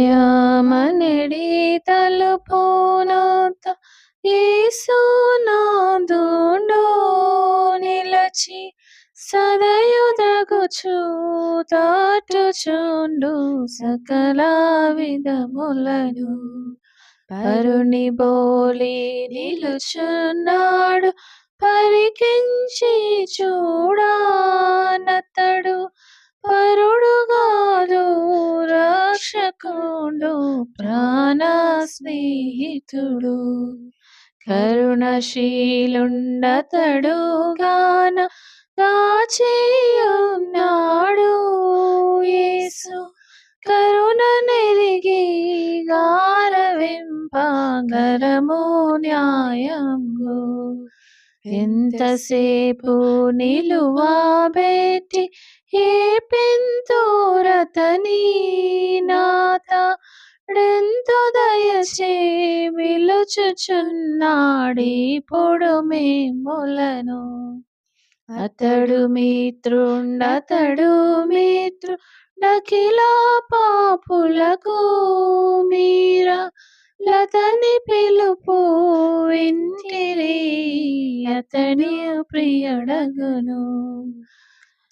హృదయమనడి తలుపునొద్ద యేసునాథుండు నిలచి సదయుదగుచు దాటుచుండు సకల విధములను పరుని బోలి నిలుచున్నాడు పరికించి చూడానతడు పరుడుగాదు రక్షకుండు ప్రాణ స్నేహితుడు కరుణశీలుండతడు గాన కాచేయున్నాడు యేసు కరుణ నెరిగి గారవింపగరము న్యాయంబు ఎంతసేపు నిలువబెట్టి ఏ పెంతురతని నాతడెంతో దయచే విలుచుచున్నాడిప్పుడు మేములను అతడు మిత్రుడఖిల పాపులకు మీరా లతని పిలుపు వింటిరి అతని ప్రియుడగును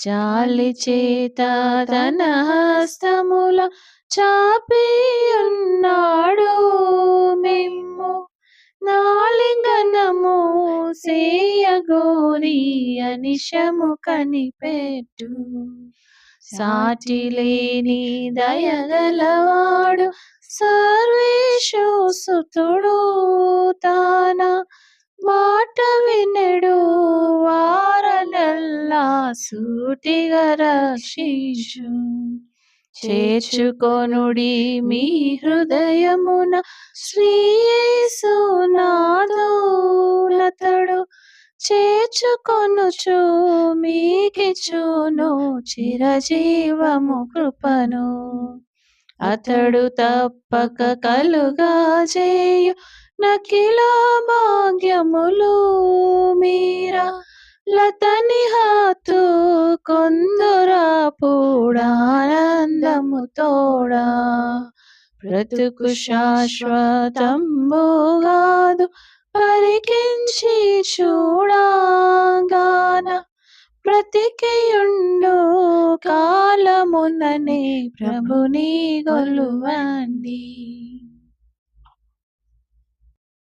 జాలి చేత తన హస్తముల చాపియున్నాడు మిమ్ము నాలింగనము సేయగోరి అనిశము కనిపెట్టు సాటిలేని దయగలవాడు సర్వేషు సుతుడు తాన మాట వినడు వారనల్లా సూటిగా రక్షించు చేర్చుకొనుడి మీ హృదయమున శ్రీయేసునాథునతడు చేర్చుకొనుచు మీకిచ్చును చిరజీవము కృపను అతడు తప్పక కలుగజేయు నకిల భాగ్యములు మీరా లతని హత్తు కొందురాపుడానందము తోడా బ్రతుకు శాశ్వతంబుగాదు పరికించి చూడగాన బ్రతికియుండు కాలముననే ప్రభుని గొలువండి.